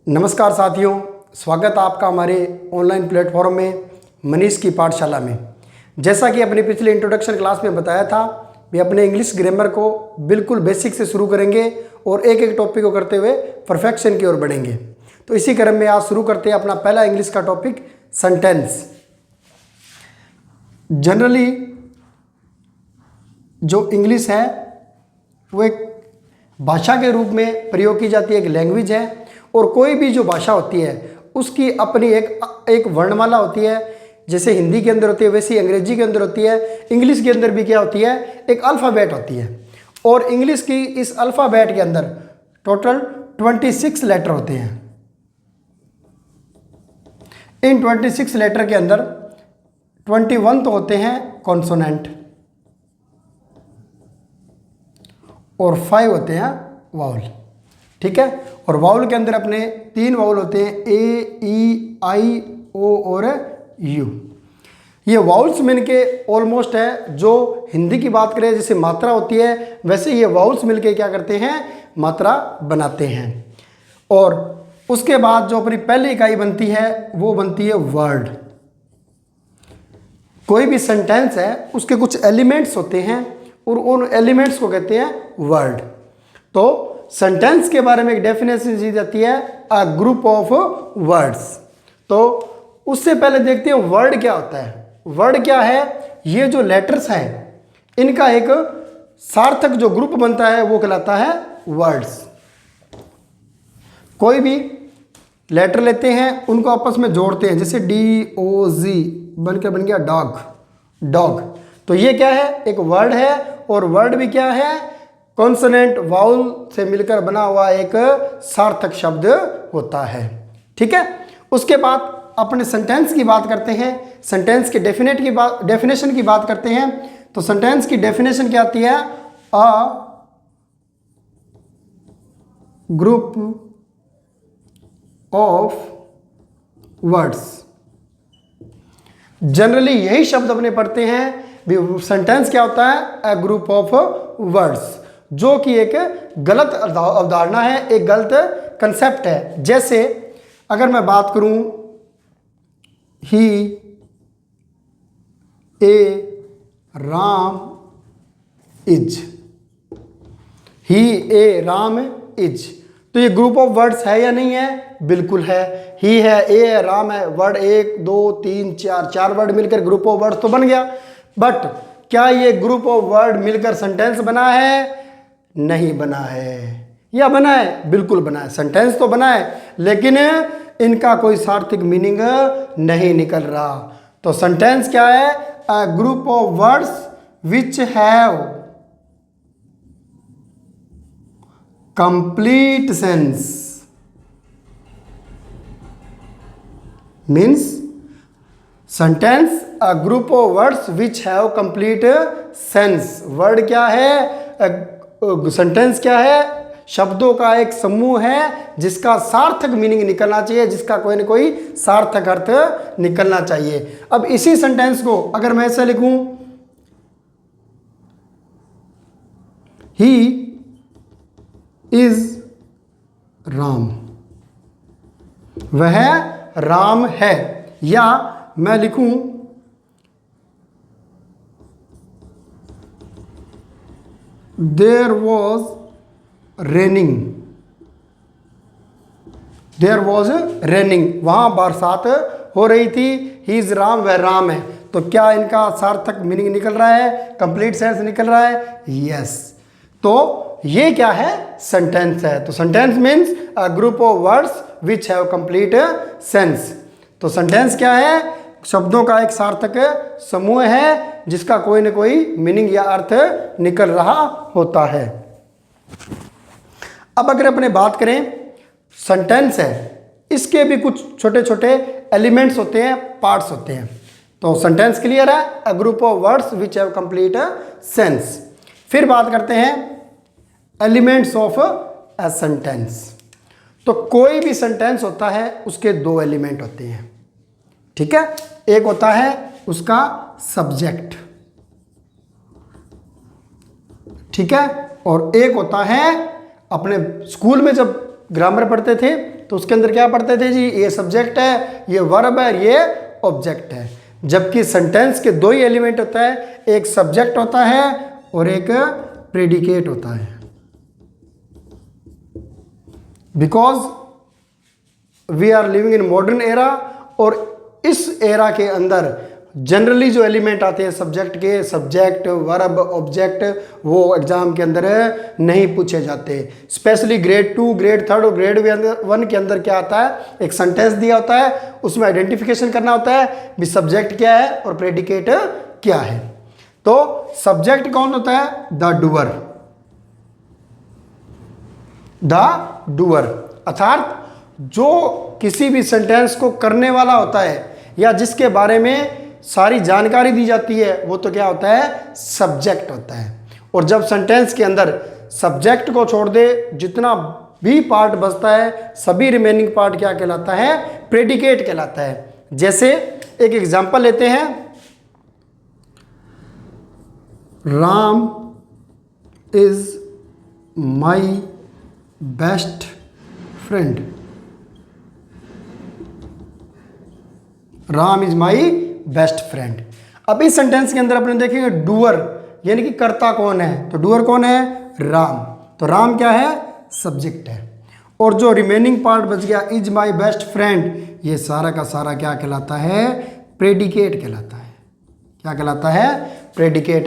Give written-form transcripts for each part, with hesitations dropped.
नमस्कार साथियों, स्वागत है आपका हमारे ऑनलाइन प्लेटफॉर्म में मनीष की पाठशाला में। जैसा कि अपनी पिछले इंट्रोडक्शन क्लास में बताया था, भी अपने इंग्लिश ग्रामर को बिल्कुल बेसिक से शुरू करेंगे और एक एक टॉपिक को करते हुए परफेक्शन की ओर बढ़ेंगे। तो इसी क्रम में आज शुरू करते हैं अपना पहला इंग्लिश का टॉपिक, सेंटेंस। जनरली जो इंग्लिश है वो एक भाषा के रूप में प्रयोग की जाती है, एक लैंग्वेज है। और कोई भी जो भाषा होती है उसकी अपनी एक वर्णमाला होती है। जैसे हिंदी के अंदर होती है वैसे अंग्रेजी के अंदर होती है। इंग्लिश के अंदर भी क्या होती है, एक अल्फ़ाबेट होती है। और इंग्लिश की इस अल्फ़ाबेट के अंदर टोटल 26 लेटर होते हैं। इन 26 लेटर के अंदर 21 तो होते हैं कॉन्सोनेंट और 5 होते हैं वाउल। ठीक है। और वाउल के अंदर अपने 3 वाउल होते हैं, ए, ई, आई, ओ और यू। ये वाउल्स मिलके ऑलमोस्ट है, जो हिंदी की बात करें जैसे मात्रा होती है वैसे ये वाउल्स मिलके क्या करते हैं, मात्रा बनाते हैं। और उसके बाद जो अपनी पहली इकाई बनती है वो बनती है वर्ड। कोई भी सेंटेंस है उसके कुछ एलिमेंट्स होते हैं और उन एलिमेंट्स को कहते हैं वर्ड। तो सेंटेंस के बारे में एक डेफिनेशन दी जाती है, अ ग्रुप ऑफ वर्ड्स। तो उससे पहले देखते हैं वर्ड क्या होता है। वर्ड क्या है, ये जो लेटर्स हैं इनका एक सार्थक जो ग्रुप बनता है वो कहलाता है वर्ड्स। कोई भी लेटर लेते हैं उनको आपस में जोड़ते हैं, जैसे DOG बन गया डॉग, डॉग। तो ये क्या है, एक वर्ड है। और वर्ड भी क्या है, कॉन्सोनेंट वाउल से मिलकर बना हुआ एक सार्थक शब्द होता है। ठीक है। उसके बाद अपने सेंटेंस की बात करते हैं, सेंटेंस के डेफिनेशन की बात करते हैं। तो सेंटेंस की डेफिनेशन क्या आती है, a group of words. Generally यही शब्द अपने पढ़ते हैं। सेंटेंस क्या होता है, अ ग्रुप ऑफ वर्ड्स, जो कि एक गलत अवधारणा है, एक गलत कंसेप्ट है। जैसे अगर मैं बात करूं, he a Ram is, he a Ram is, तो ये ग्रुप ऑफ वर्ड्स है या नहीं है, बिल्कुल है। ही है, ए है, राम है, वर्ड 1 2 3 4 वर्ड मिलकर ग्रुप ऑफ वर्ड्स तो बन गया। बट क्या ये ग्रुप ऑफ वर्ड मिलकर सेंटेंस बना है, नहीं बना है। या बना है, बिल्कुल बना है। सेंटेंस तो बना है लेकिन इनका कोई सार्थक मीनिंग नहीं निकल रहा। तो सेंटेंस क्या है, a group of words which have complete sense. Means sentence a group of words which have complete sense. Word क्या है, सेंटेंस क्या है, शब्दों का एक समूह है जिसका सार्थक मीनिंग निकलना चाहिए, जिसका कोई ना कोई सार्थक अर्थ निकलना चाहिए। अब इसी सेंटेंस को अगर मैं ऐसे लिखूं, ही इज राम, वह राम है। या मैं लिखूं, there was raining, there was raining, वहां बरसात हो रही थी। ही इज राम, वह राम है। तो क्या इनका सार्थक मीनिंग निकल रहा है, कंप्लीट सेंस निकल रहा है, यस। तो ये क्या है, सेंटेंस है। तो sentence means a group of words which have complete sense. तो सेंटेंस क्या है, शब्दों का एक सार्थक समूह है जिसका कोई ना कोई मीनिंग या अर्थ निकल रहा होता है। अब अगर अपने बात करें, सेंटेंस है, इसके भी कुछ छोटे छोटे एलिमेंट्स होते हैं, पार्ट्स होते हैं। तो सेंटेंस क्लियर है, a group of words which have complete sense. फिर बात करते हैं एलिमेंट्स ऑफ अ सेंटेंस। तो कोई भी सेंटेंस होता है उसके 2 एलिमेंट होते हैं। ठीक है। एक होता है उसका सब्जेक्ट, ठीक है, और एक होता है, अपने स्कूल में जब ग्रामर पढ़ते थे तो उसके अंदर क्या पढ़ते थे जी, ये सब्जेक्ट है, ये वर्ब है, ये ऑब्जेक्ट है। जबकि सेंटेंस के दो ही एलिमेंट होता है, एक सब्जेक्ट होता है और एक प्रेडिकेट होता है। Because we are living in modern era, और इस एरा के अंदर जनरली जो एलिमेंट आते हैं सब्जेक्ट के, सब्जेक्ट, वर्ब, ऑब्जेक्ट, वो एग्जाम के अंदर नहीं पूछे जाते। स्पेशली ग्रेड 2, ग्रेड 3 और ग्रेड 1 के अंदर क्या आता है, एक सेंटेंस दिया होता है, उसमें आइडेंटिफिकेशन करना होता है भी सब्जेक्ट क्या है और प्रेडिकेट क्या है। तो सब्जेक्ट कौन होता है, द डूअर, द डूअर, अर्थात जो किसी भी सेंटेंस को करने वाला होता है या जिसके बारे में सारी जानकारी दी जाती है, वो तो क्या होता है, सब्जेक्ट होता है। और जब सेंटेंस के अंदर सब्जेक्ट को छोड़ दे जितना भी पार्ट बचता है, सभी रिमेनिंग पार्ट क्या कहलाता है, प्रेडिकेट कहलाता है। जैसे एक एग्जांपल लेते हैं, Ram is my best friend, Ram is my best friend. अब इस सेंटेंस के अंदर अपने देखेंगे डूअर यानी कि कर्ता कौन है, तो डूअर कौन है, राम, तो राम क्या है, सब्जेक्ट है। और जो रिमेनिंग पार्ट बच गया इज माई बेस्ट फ्रेंड, ये सारा का सारा क्या कहलाता है, प्रेडिकेट कहलाता है। क्या कहलाता है, प्रेडिकेट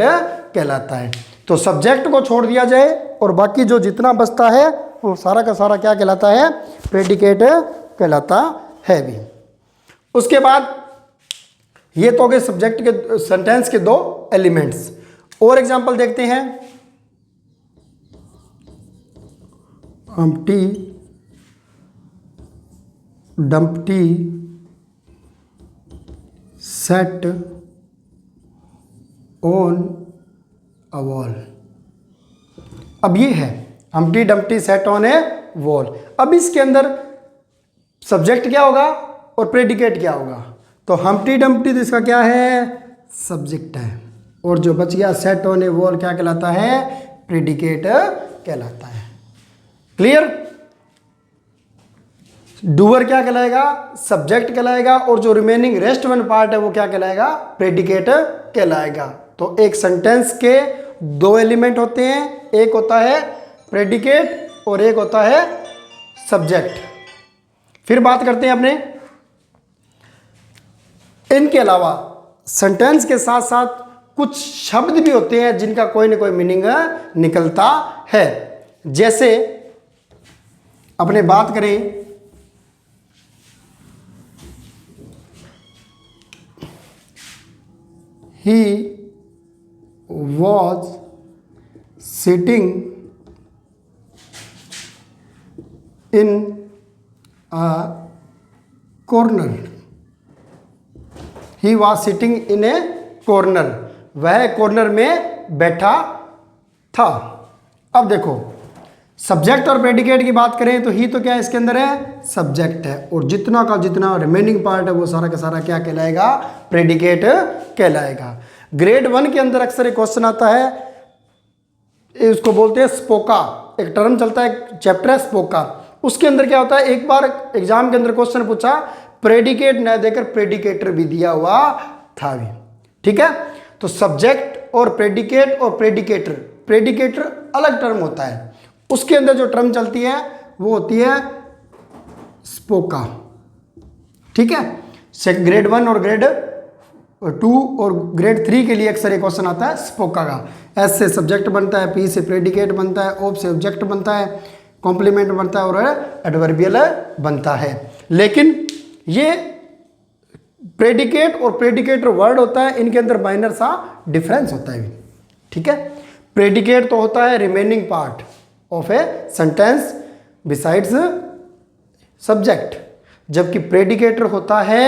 कहलाता है। तो सब्जेक्ट को छोड़ दिया जाए और बाकी जो जितना बचता है वो सारा का सारा क्या कहलाता है, प्रेडिकेट कहलाता है भी। उसके बाद ये तो हो गए सब्जेक्ट के, सेंटेंस के दो एलिमेंट्स। और एग्जांपल देखते हैं, Humpty Dumpty sat on a wall. अब ये है Humpty Dumpty sat on a wall. अब इसके अंदर सब्जेक्ट क्या होगा और प्रेडिकेट क्या होगा, तो हम्टी डम्पटी तो इसका क्या है, सब्जेक्ट है, और जो बच गया सेट ऑन ए वॉल क्या कहलाता है, प्रेडिकेट कहलाता है। क्लियर, डूअर क्या कहलाएगा, सब्जेक्ट कहलाएगा, और जो रिमेनिंग रेस्ट वन पार्ट है वो क्या कहलाएगा, प्रेडिकेट कहलाएगा। तो एक सेंटेंस के दो एलिमेंट होते हैं, एक होता है प्रेडिकेट और एक होता है सब्जेक्ट। फिर बात करते हैं अपने, इनके अलावा सेंटेंस के साथ साथ कुछ शब्द भी होते हैं जिनका कोई ना कोई मीनिंग निकलता है। जैसे अपने बात करें, he was sitting in a corner, he was sitting in a corner, वह कॉर्नर में बैठा था। अब देखो सब्जेक्ट और प्रेडिकेट की बात करें तो ही तो क्या है, इसके अंदर है सब्जेक्ट है, और जितना का जितना रिमेनिंग पार्ट है वो सारा का सारा क्या कहलाएगा, प्रेडिकेट कहलाएगा। ग्रेड 1 के अंदर अक्सर एक क्वेश्चन आता है, उसको बोलते हैं स्पोका, एक टर्म चलता है, चैप्टर है स्पोका। उसके अंदर क्या होता है, एक बार एग्जाम के अंदर क्वेश्चन पूछा, प्रेडिकेट न देकर प्रेडिकेटर भी दिया हुआ था भी, ठीक है। तो सब्जेक्ट और प्रेडिकेटर, प्रेडिकेटर अलग टर्म होता है, उसके अंदर जो टर्म चलती है वो होती है स्पोका, ठीक है। ग्रेड 1 और ग्रेड 2 और ग्रेड 3 के लिए अक्सर एक क्वेश्चन आता है स्पोका का। एस से सब्जेक्ट बनता है, पी से प्रेडिकेट बनता है, ओ से ऑब्जेक्ट बनता है, कॉम्प्लीमेंट बनता है और एडवर्बियल बनता है। लेकिन ये प्रेडिकेट और प्रेडिकेटर वर्ड होता है, इनके अंदर माइनर सा डिफरेंस होता है, ठीक है। प्रेडिकेट तो होता है remaining part of a sentence besides subject, जबकि प्रेडिकेटर होता है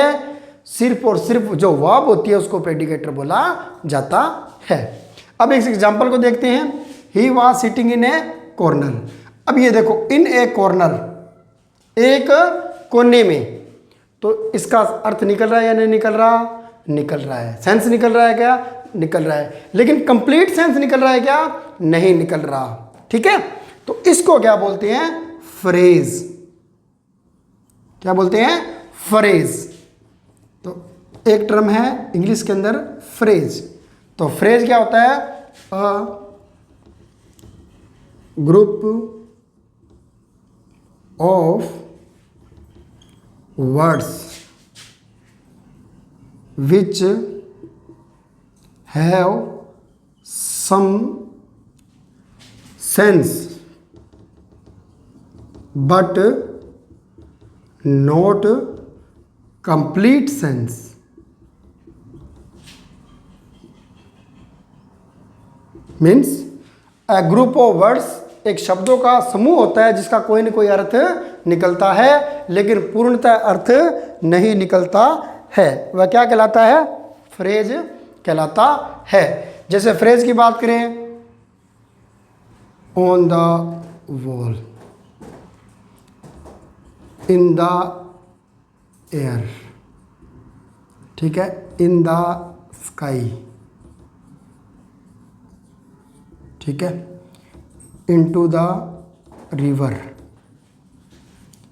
सिर्फ और सिर्फ जो वर्ब होती है उसको प्रेडिकेटर बोला जाता है। अब एक एग्जांपल को देखते हैं, he was sitting in A corner. अब ये देखो इन ए कॉर्नर, एक कोने में, तो इसका अर्थ निकल रहा है या नहीं निकल रहा, निकल रहा है। सेंस निकल रहा है क्या, निकल रहा है, लेकिन कंप्लीट सेंस निकल रहा है क्या, नहीं निकल रहा, ठीक है। तो इसको क्या बोलते हैं, फ्रेज, क्या बोलते हैं? फ्रेज। तो एक टर्म है इंग्लिश के अंदर फ्रेज। तो फ्रेज क्या होता है? A group of words which have some sense but not complete sense। Means a group of words, एक शब्दों का समूह होता है जिसका कोई न कोई अर्थ निकलता है लेकिन पूर्णतः अर्थ नहीं निकलता है। वह क्या कहलाता है? फ्रेज कहलाता है। जैसे फ्रेज की बात करें, on the wall, in the air, ठीक है, इन द स्काई, ठीक है, इनटू द रिवर,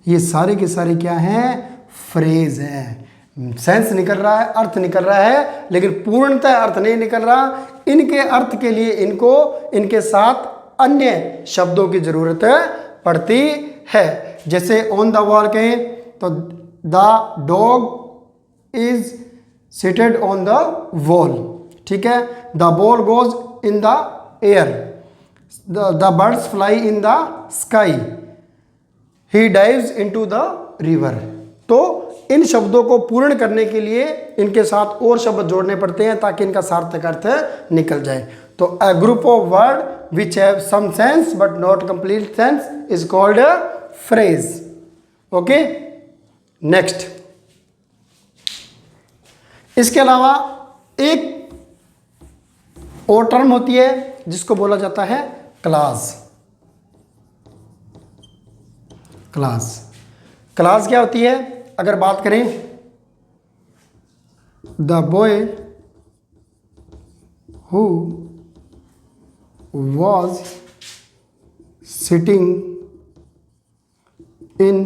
ये सारे के सारे क्या हैं? फ्रेज हैं। सेंस निकल रहा है, अर्थ निकल रहा है, लेकिन पूर्णतः अर्थ नहीं निकल रहा। इनके अर्थ के लिए इनको इनके साथ अन्य शब्दों की जरूरत पड़ती है। जैसे ऑन द वॉल कहें तो the dog is seated on the wall, ठीक है। The ball goes in the air, the birds fly in the sky, he dives into the river. तो इन शब्दों को पूर्ण करने के लिए इनके साथ और शब्द जोड़ने पड़ते हैं ताकि इनका सार्थक अर्थ निकल जाए। तो a group of word which have some sense but not complete sense is called a phrase. Okay, next. इसके अलावा एक और टर्म होती है जिसको बोला जाता है क्लास। क्लास, क्लास क्या होती है? अगर बात करें, the boy who was sitting in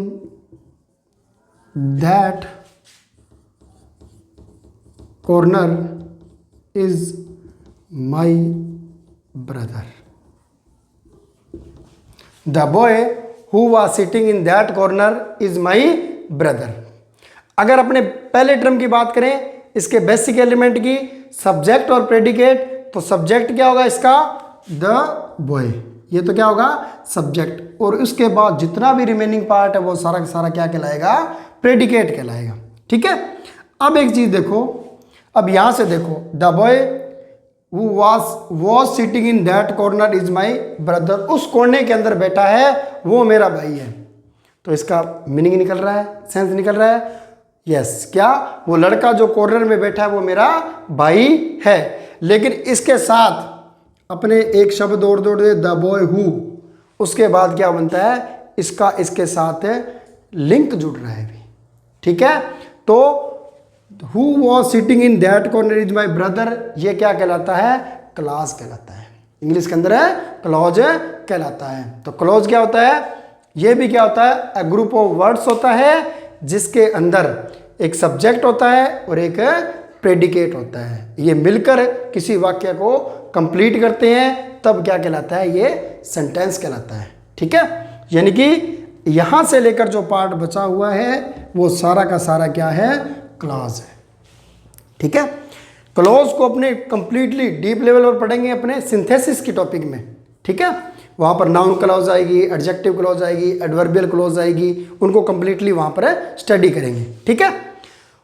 that corner is my brother. The boy who was sitting in that corner is my brother. अगर अपने पहले टर्म की बात करें, इसके बेसिक एलिमेंट की, सब्जेक्ट और प्रेडिकेट, तो सब्जेक्ट क्या होगा इसका? द बॉय, ये तो क्या होगा? सब्जेक्ट। और उसके बाद जितना भी रिमेनिंग पार्ट है वो सारा का सारा क्या कहलाएगा? प्रेडिकेट कहलाएगा, ठीक है। अब एक चीज देखो, अब यहां से देखो, the boy who was sitting in that corner is my brother, उस कोने के अंदर बैठा है वो मेरा भाई है। तो इसका मीनिंग निकल रहा है, सेंस निकल रहा है। यस, क्या? वो लड़का जो कॉर्नर में बैठा है वो मेरा भाई है। लेकिन इसके साथ अपने एक शब्द और जोड़ दे, द बॉय हु, उसके बाद क्या बनता है? इसका इसके साथ लिंक जुड़ रहा है भी, ठीक है। तो who was sitting in that corner is my brother, ये क्या कहलाता है? क्लॉज कहलाता है। इंग्लिश के अंदर है क्लॉज कहलाता है। तो क्लॉज क्या होता है? ये भी क्या होता है? अ ग्रुप ऑफ वर्ड्स होता है जिसके अंदर एक सब्जेक्ट होता है और एक प्रेडिकेट होता है। ये मिलकर किसी वाक्य को कंप्लीट करते हैं, तब क्या कहलाता है? ये सेंटेंस कहलाता है, ठीक है। यानी कि यहां से लेकर जो पार्ट बचा हुआ है वो सारा का सारा क्या है? क्लॉज है, ठीक है। क्लॉज को अपने कंप्लीटली डीप लेवल पर पढ़ेंगे अपने सिंथेसिस की टॉपिक में, ठीक है। वहाँ पर नाउन क्लॉज आएगी, एडजेक्टिव क्लॉज आएगी, एडवर्बियल क्लॉज आएगी, उनको कंप्लीटली वहाँ पर स्टडी करेंगे, ठीक है।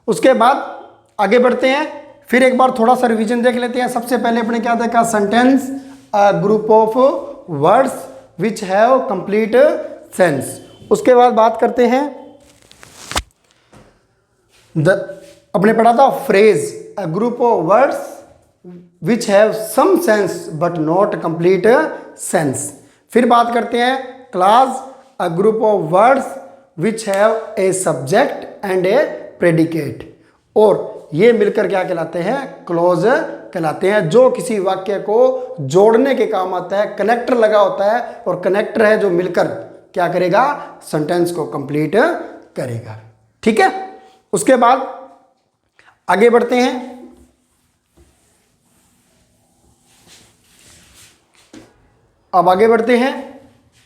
उसके बाद आगे बढ़ते हैं, फिर एक बार थोड़ा सा रिवीजन देख लेते हैं। सबसे पहले अपने क्या देखा? Sentence, a group of words which have complete sense. उसके बाद बात करते हैं अपने पढ़ा था phrase, a group of words which have some sense but not complete sense. फिर बात करते हैं clause, a group of words which have a subject and a predicate. और ये मिलकर क्या कहलाते हैं? क्लॉज कहलाते हैं, जो किसी वाक्य को जोड़ने के काम आता है। कनेक्टर लगा होता है और कनेक्टर है जो मिलकर क्या करेगा? सेंटेंस को कंप्लीट करेगा। ठीक है, उसके बाद आगे बढ़ते हैं। अब आगे बढ़ते हैं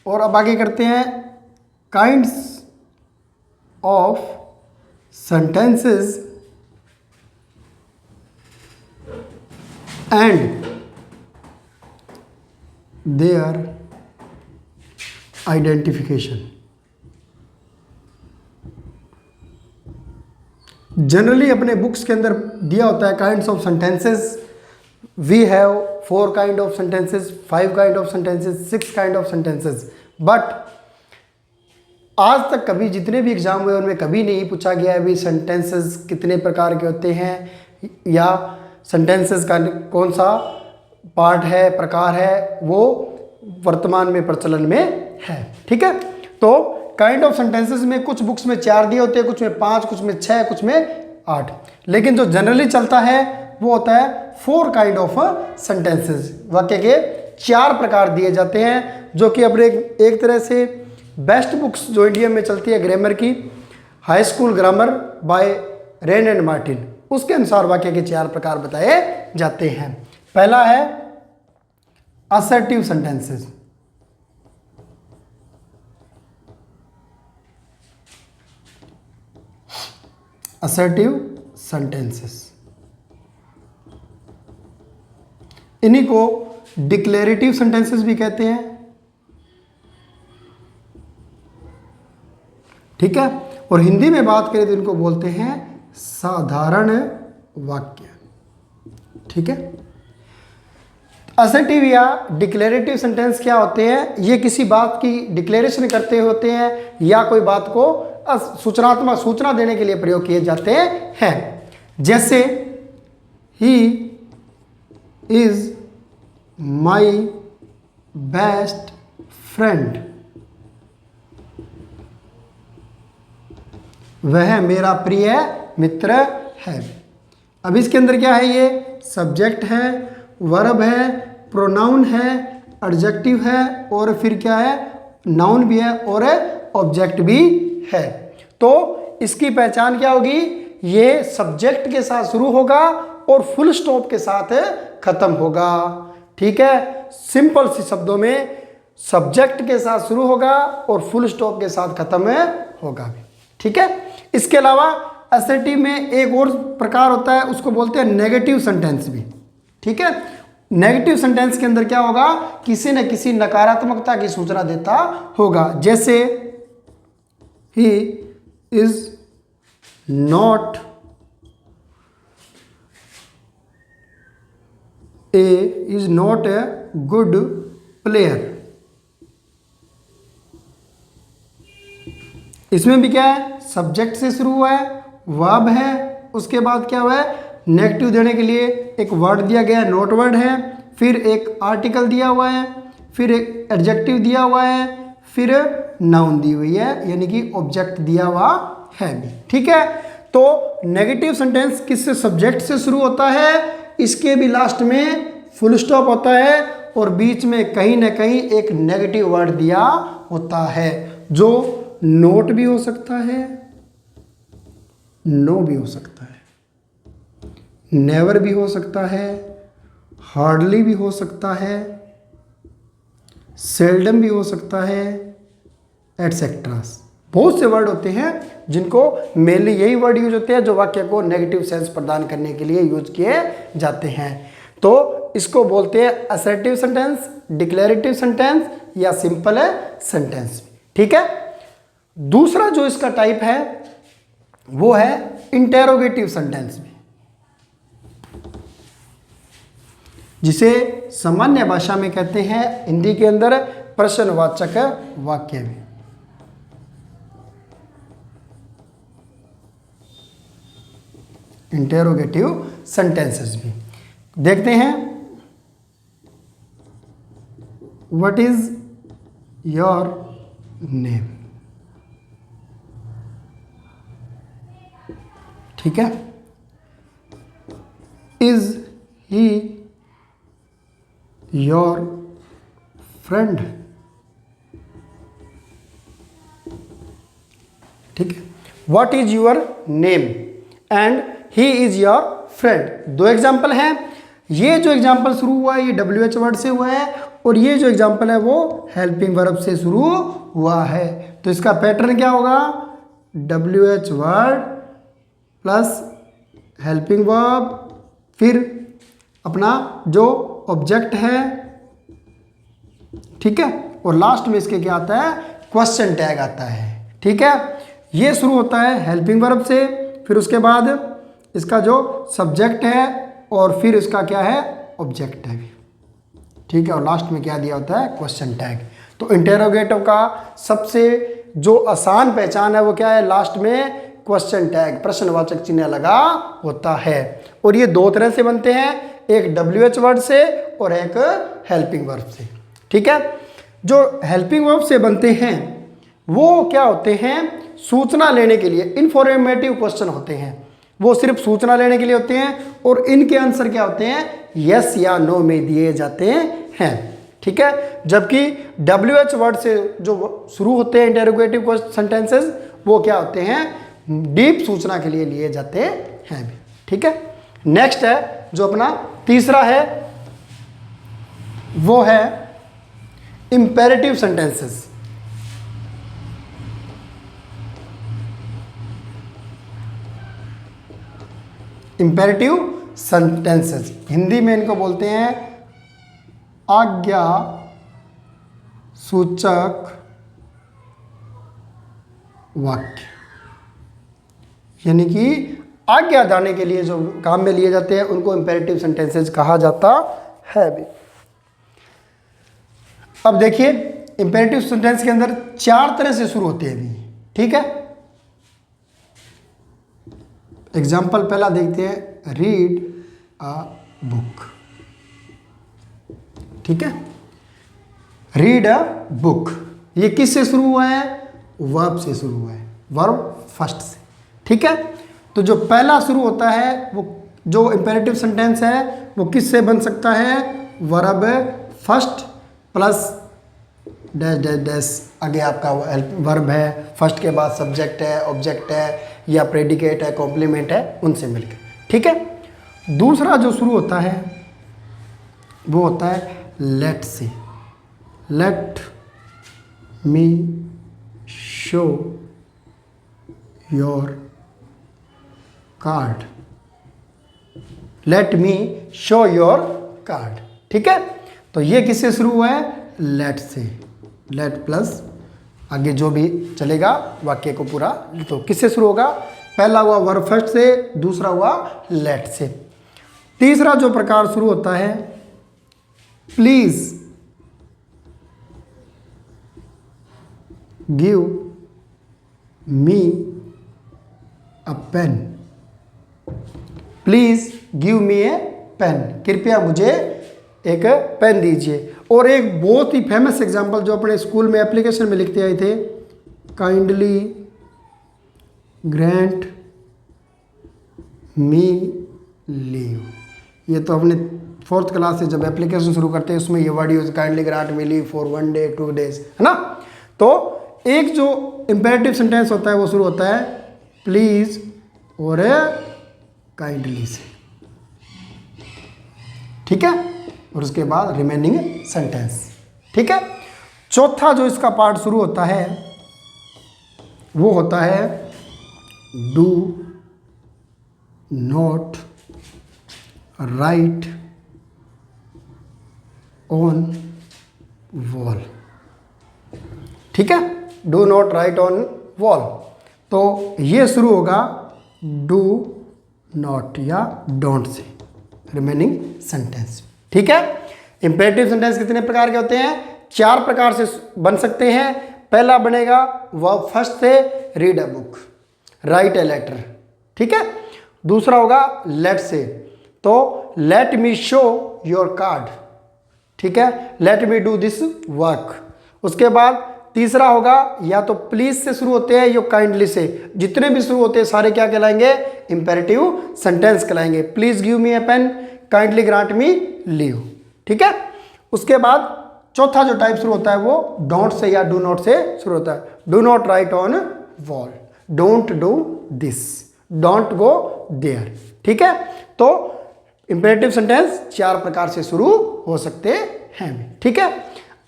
और अब आगे करते हैं kinds of sentences and their identification. Generally अपने बुक्स के अंदर दिया होता है kinds of sentences. We have 4 kind of sentences, 5 kind of sentences, 6 kind of sentences. But आज तक कभी जितने भी एग्जाम हुए उनमें कभी नहीं पूछा गया है भी सेंटेंसेस कितने प्रकार के होते हैं या सेंटेंसेस का कौन सा पार्ट है, प्रकार है, वो वर्तमान में प्रचलन में है। ठीक है, तो काइंड ऑफ सेंटेंसेस में कुछ बुक्स में 4 दिए होते हैं, कुछ में 5, कुछ में 6, कुछ में 8, लेकिन जो जनरली चलता है वो होता है 4 काइंड ऑफ सेंटेंसेस। वाक्य के 4 प्रकार दिए जाते हैं, जो कि अपने एक तरह से बेस्ट बुक्स जो इंडिया में चलती है ग्रामर की, high school grammar bye rain and Martin, उसके अनुसार वाक्य के 4 प्रकार बताए जाते हैं। पहला है असर्टिव सेंटेंसेस। असर्टिव सेंटेंसेस, इन्हीं को डिक्लेरेटिव सेंटेंसेस भी कहते हैं। ठीक है, और हिंदी में बात करें तो इनको बोलते हैं साधारण वाक्य। ठीक है, असर्टिव या डिक्लेरेटिव सेंटेंस क्या होते हैं? ये किसी बात की डिक्लेरेशन करते होते हैं या कोई बात को सूचनात्मक सूचना देने के लिए प्रयोग किए जाते हैं। जैसे he is my best friend, वह मेरा प्रिय मित्र है। अब इसके अंदर क्या है? ये सब्जेक्ट है, वर्ब है, प्रोनाउन है, एडजेक्टिव है और फिर क्या है? नाउन भी है और ऑब्जेक्ट भी है। तो इसकी पहचान क्या होगी? ये सब्जेक्ट के साथ शुरू होगा और फुल स्टॉप के साथ खत्म होगा। ठीक है, सिंपल सी शब्दों में सब्जेक्ट के साथ शुरू होगा और फुल स्टॉप के साथ खत्म होगा। ठीक है, इसके अलावा असर्टिव में एक और प्रकार होता है, उसको बोलते हैं नेगेटिव सेंटेंस भी। ठीक है, नेगेटिव सेंटेंस के अंदर क्या होगा? किसी न किसी नकारात्मकता की सूचना देता होगा। जैसे he is not a good player. इसमें भी क्या है? सब्जेक्ट से शुरू हुआ है, वर्ब है, उसके बाद क्या हुआ है? नेगेटिव देने के लिए एक वर्ड दिया गया है, नॉट वर्ड है, फिर एक आर्टिकल दिया हुआ है, फिर एक एडजेक्टिव दिया हुआ है, फिर नाउन दी हुई है, यानी कि ऑब्जेक्ट दिया हुआ है भी। ठीक है, तो नेगेटिव सेंटेंस किससे? सब्जेक्ट से शुरू होता है, इसके भी लास्ट में फुल स्टॉप होता है और बीच में कहीं ना कहीं एक नेगेटिव वर्ड दिया होता है, जो नोट भी हो सकता है, नो भी हो सकता है, नेवर भी हो सकता है, हार्डली भी हो सकता है, सेल्डम भी हो सकता है, एटसेट्रा। बहुत से वर्ड होते हैं जिनको मेनली यही वर्ड यूज होते हैं जो वाक्य को नेगेटिव सेंस प्रदान करने के लिए यूज किए जाते हैं। तो इसको बोलते हैं असर्टिव सेंटेंस, डिक्लेरेटिव सेंटेंस या सिंपल सेंटेंस। ठीक है, दूसरा जो इसका टाइप है वो है इंटेरोगेटिव सेंटेंस में, जिसे सामान्य भाषा में कहते हैं हिंदी के अंदर प्रश्नवाचक वाक्य में। इंटेरोगेटिव सेंटेंसेस भी देखते हैं। What is your name? ठीक है, इज ही योर फ्रेंड? ठीक है, what is your name and he is your friend. दो एग्जाम्पल हैं। ये जो एग्जाम्पल शुरू हुआ है ये WH वर्ड से हुआ है और ये जो एग्जाम्पल है वो हेल्पिंग वर्ब से शुरू हुआ है। तो इसका पैटर्न क्या होगा, WH word plus helping verb, फिर अपना जो ऑब्जेक्ट है, ठीक है, और लास्ट में इसके क्या आता है, क्वेश्चन टैग आता है। ठीक है, ये शुरू होता है हेल्पिंग वर्ब से, फिर उसके बाद इसका जो सब्जेक्ट है और फिर इसका क्या है, ऑब्जेक्ट है। ठीक है, और लास्ट में क्या दिया होता है, क्वेश्चन टैग। तो इंटेरोगेटिव का सबसे जो आसान पहचान है वो क्या है, लास्ट में क्वेश्चन टैग, प्रश्नवाचक चिन्ह लगा होता है। और ये दो तरह से बनते हैं, एक WH वर्ड से और एक हेल्पिंग वर्ब से। ठीक है, जो हेल्पिंग वर्ब से बनते हैं वो क्या होते हैं, सूचना लेने के लिए, इंफॉर्मेटिव क्वेश्चन होते हैं, वो सिर्फ सूचना लेने के लिए होते हैं और इनके आंसर क्या होते हैं, यस या नो में दिए जाते हैं। ठीक है, जबकि WH वर्ड से जो शुरू होते हैं इंटेरोगेटिव सेंटेंसेस वो क्या होते हैं, डीप सूचना के लिए लिए जाते हैं। ठीक है, नेक्स्ट है जो अपना तीसरा है वो है imperative sentences. Imperative sentences, Hindi में इनको बोलते हैं आज्ञा सूचक वाक्य, यानी कि आज्ञा देने के लिए जो काम में लिए जाते हैं उनको इंपेरेटिव सेंटेंसेस कहा जाता है। भी अब देखिए इंपेरेटिव सेंटेंस के अंदर चार तरह से शुरू होते हैं अभी। ठीक है, एग्जाम्पल पहला देखते हैं, रीड अ बुक। ठीक है, रीड अ बुक, ये किससे शुरू हुआ है, वर्ब से शुरू हुआ है, वर्ब फर्स्ट से। ठीक है, तो जो पहला शुरू होता है वो जो इंपेरेटिव सेंटेंस है वो किससे बन सकता है, verb first plus dash dash dash, आगे आपका वर्ब है, फर्स्ट के बाद सब्जेक्ट है, ऑब्जेक्ट है या प्रेडिकेट है, कॉम्प्लीमेंट है, उनसे मिलकर। ठीक है, दूसरा जो शुरू होता है वो होता है लेट से, late me show your card, late me show your card. ठीक है, तो ये किससे शुरू हुआ है, लेट से, लेट प्लस आगे जो भी चलेगा वाक्य को पूरा, तो किससे शुरू होगा, पहला हुआ वर्ब फर्स्ट से, दूसरा हुआ लेट से। तीसरा जो प्रकार शुरू होता है, please give me a pen, please give me a pen, कृपया मुझे एक पेन दीजिए। और एक बहुत ही फेमस एग्जांपल जो अपने स्कूल में एप्लीकेशन में लिखते आए थे, काइंडली ग्रांट मी लीव, ये तो अपने 4th क्लास से जब एप्लीकेशन शुरू करते हैं उसमें ये word use, kindly grant me leave for 1 day 2 days, है ना। तो एक जो इंपेरेटिव सेंटेंस होता है वो शुरू होता है प्लीज और काइंडली से। ठीक है, और उसके बाद रिमेनिंग सेंटेंस। ठीक है, चौथा जो इसका पार्ट शुरू होता है वो होता है do not write on wall. ठीक है, do not write on wall, तो ये शुरू होगा डू नॉट या डोंट से, रिमेनिंग सेंटेंस। ठीक है, इंपेरेटिव सेंटेंस कितने प्रकार के होते हैं, 4 प्रकार से बन सकते हैं। पहला बनेगा वर्ब फर्स्ट से, read a book, write a letter. ठीक है, दूसरा होगा लेट से, तो let me show your card. ठीक है, let me do this work. उसके बाद तीसरा होगा या तो प्लीज से शुरू होते हैं या काइंडली से, जितने भी शुरू होते हैं सारे क्या कहलाएंगे, इंपेरेटिव सेंटेंस कहलाएंगे। Please give me a pen, kindly grant me leave. ठीक है, उसके बाद चौथा जो टाइप शुरू होता है वो डोंट से या डू नॉट से शुरू होता है, do not write on wall, don't do this, don't go there. ठीक है, तो इंपेरेटिव सेंटेंस 4 प्रकार से शुरू हो सकते हैं। ठीक है,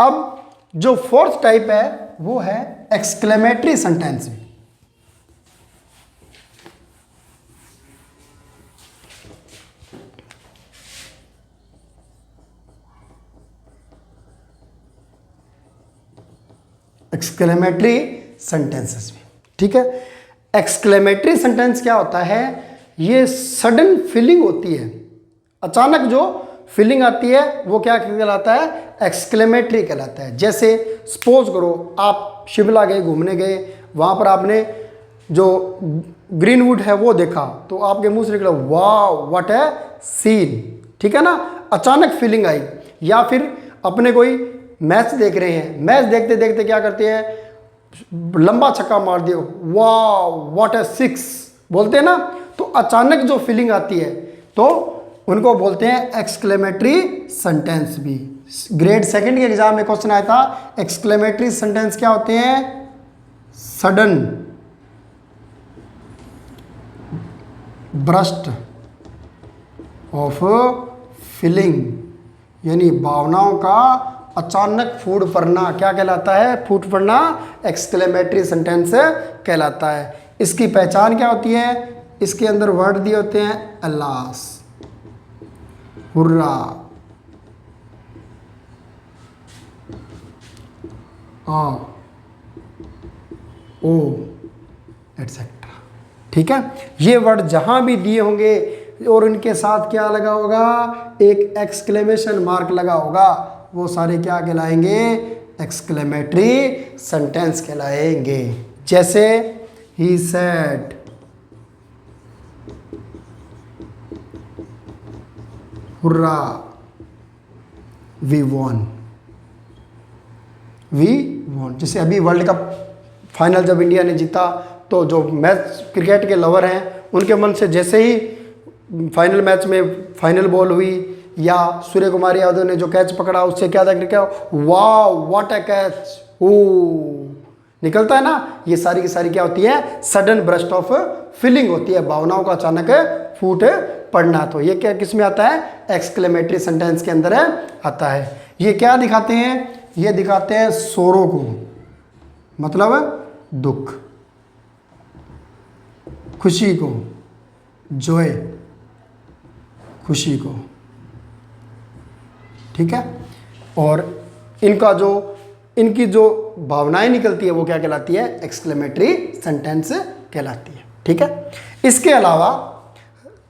अब जो फोर्थ टाइप है वो है एक्सक्लेमेटरी सेंटेंस। एक्सक्लेमेटरी सेंटेंसेस में, ठीक है। एक्सक्लेमेटरी सेंटेंस क्या होता है? ये सडन फीलिंग होती है, अचानक जो फीलिंग आती है वो क्या कहलाता है? एक्सक्लेमेटरी कहलाता है। जैसे सपोज करो आप शिमला गए, घूमने गए, वहाँ पर आपने जो ग्रीनवुड है वो देखा, तो आपके मुंह से निकला वाह व्हाट है सीन, ठीक है ना, अचानक फीलिंग आई। या फिर अपने कोई मैच देख रहे हैं, मैच देखते देखते क्या करते हैं, लंबा छक्का मार दियो, वाह व्हाट है सिक्स बोलते हैं ना, तो अचानक जो फीलिंग आती है तो उनको बोलते हैं एक्सक्लेमेटरी सेंटेंस भी। ग्रेड 2 के एग्जाम में क्वेश्चन आया था, एक्सक्लेमेटरी सेंटेंस क्या होते हैं? सडन बर्स्ट ऑफ फीलिंग, यानी भावनाओं का अचानक फूट पड़ना क्या कहलाता है? फूट पड़ना एक्सक्लेमेटरी सेंटेंस कहलाता है। इसकी पहचान क्या होती है? इसके अंदर वर्ड दिए होते हैं अल्लास, हुर्रा, आ, ओ एटसेट्रा। ठीक है, ये वर्ड जहां भी दिए होंगे और इनके साथ क्या लगा होगा? एक एक्सक्लेमेशन मार्क लगा होगा, वो सारे क्या कहलाएंगे? एक्सक्लेमेटरी सेंटेंस कहलाएंगे। जैसे he said, hurrah, we won, we won. जैसे अभी वर्ल्ड कप फाइनल जब इंडिया ने जीता, तो जो मैच क्रिकेट के लवर हैं उनके मन से जैसे ही फाइनल मैच में फाइनल बॉल हुई या सूर्य कुमार यादव ने जो कैच पकड़ा, उससे क्या था? क्रिकेट, वाह व्हाट अ कैच, ओ निकलता है ना। ये सारी की सारी क्या होती है? सडन ब्रस्ट ऑफ फीलिंग होती है, भावनाओं का अचानक फूट पड़ना। तो ये क्या किस में आता है? एक्सक्लेमेटरी सेंटेंस के अंदर आता है। ये क्या दिखाते हैं? ये दिखाते हैं सोरो को, मतलब दुख, खुशी को, जॉय, खुशी को, ठीक है। और इनकी जो भावनाएं निकलती है वो क्या कहलाती है? एक्सक्लेमेटरी सेंटेंस कहलाती है। ठीक है, इसके अलावा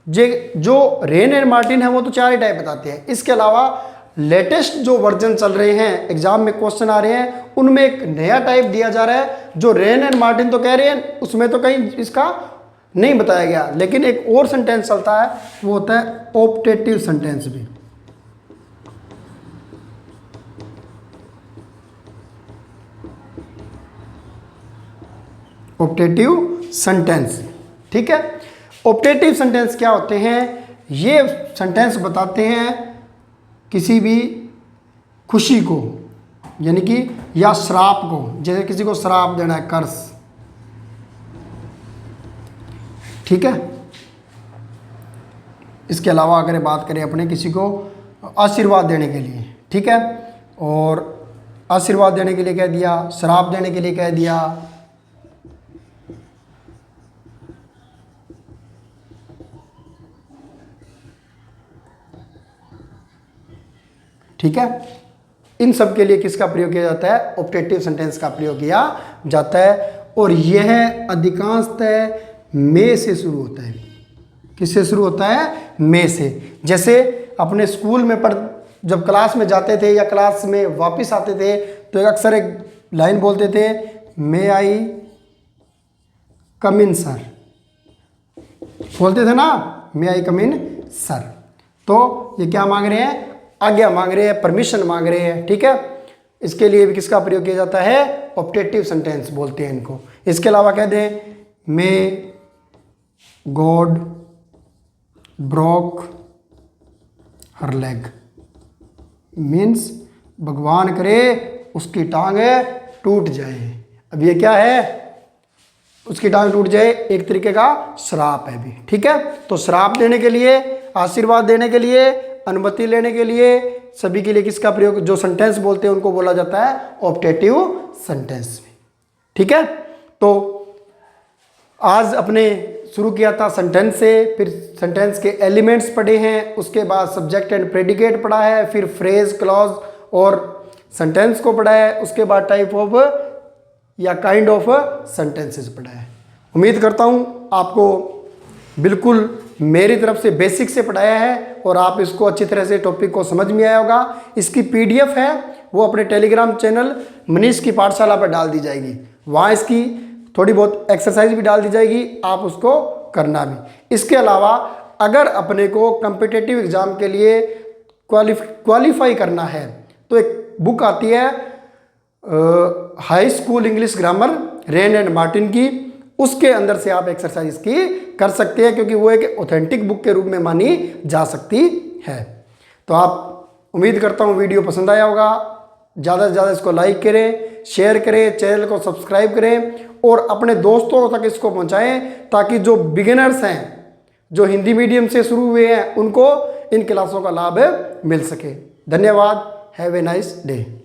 जो रेन एंड मार्टिन है वो तो 4 ही टाइप बताते हैं। इसके अलावा लेटेस्ट जो वर्जन चल रहे हैं, एग्जाम में क्वेश्चन आ रहे हैं, उनमें एक नया टाइप दिया जा रहा है। जो रेन एंड मार्टिन तो कह रहे हैं, उसमें तो कहीं इसका नहीं बताया गया, लेकिन एक और सेंटेंस चलता है, वो होता है ऑप्टेटिव सेंटेंस भी। ऑप्टेटिव सेंटेंस, ठीक है। ऑप्टेटिव सेंटेंस क्या होते हैं? ये सेंटेंस बताते हैं किसी भी खुशी को, यानी कि या श्राप को। जैसे किसी को श्राप देना है, कर्स, ठीक है। इसके अलावा अगर बात करें अपने किसी को आशीर्वाद देने के लिए, ठीक है, और आशीर्वाद देने के लिए कह दिया, श्राप देने के लिए कह दिया, ठीक है। इन सब के लिए किसका प्रयोग किया जाता है? ऑप्टेटिव सेंटेंस का प्रयोग किया जाता है। और यह अधिकांशतः में से शुरू होता है। किससे शुरू होता है? में से। जैसे अपने स्कूल में जब क्लास में जाते थे या क्लास में वापस आते थे तो अक्सर एक लाइन बोलते थे, मे आई कम इन सर, बोलते थे ना, मे आई कम इन सर। तो ये क्या मांग रहे हैं? आज्ञा मांग रहे हैं, परमिशन मांग रहे हैं, ठीक है। इसके लिए भी किसका प्रयोग किया जाता है? ऑप्टेटिव सेंटेंस बोलते हैं इनको। इसके अलावा कह दें, मे गॉड ब्रोक हर लेग, मीन्स भगवान करे उसकी टांगे टूट जाए। अब ये क्या है? उसकी टांग टूट जाए एक तरीके का श्राप है भी। ठीक है, तो श्राप देने के लिए, आशीर्वाद देने के लिए, अनुमति लेने के लिए, सभी के लिए किसका प्रयोग, जो सेंटेंस बोलते हैं उनको बोला जाता है ऑप्टेटिव सेंटेंस में। ठीक है, तो आज अपने शुरू किया था सेंटेंस से, फिर सेंटेंस के एलिमेंट्स पढ़े हैं, उसके बाद सब्जेक्ट एंड प्रेडिकेट पढ़ा है, फिर फ्रेज, क्लॉज और सेंटेंस को पढ़ा है, उसके बाद टाइप ऑफ या काइंड ऑफ सेंटेंसेस पढ़ा है। उम्मीद करता हूँ आपको बिल्कुल मेरी तरफ से बेसिक से पढ़ाया है और आप इसको अच्छी तरह से टॉपिक को समझ में आया होगा। इसकी PDF है वो अपने टेलीग्राम चैनल मनीष की पाठशाला पर डाल दी जाएगी, वहाँ इसकी थोड़ी बहुत एक्सरसाइज भी डाल दी जाएगी, आप उसको करना भी। इसके अलावा अगर अपने को कम्पिटिटिव एग्जाम के लिए क्वालिफाई करना है तो एक बुक आती है high school English grammar rain and Martin की, उसके अंदर से आप एक्सरसाइज की कर सकते हैं, क्योंकि वो एक ऑथेंटिक बुक के रूप में मानी जा सकती है। तो आप, उम्मीद करता हूँ वीडियो पसंद आया होगा। ज़्यादा से ज़्यादा इसको लाइक करें, शेयर करें, चैनल को सब्सक्राइब करें और अपने दोस्तों तक इसको पहुंचाएं, ताकि जो बिगिनर्स हैं, जो हिंदी मीडियम से शुरू हुए हैं, उनको इन क्लासों का लाभ मिल सके। धन्यवाद। Have a nice day.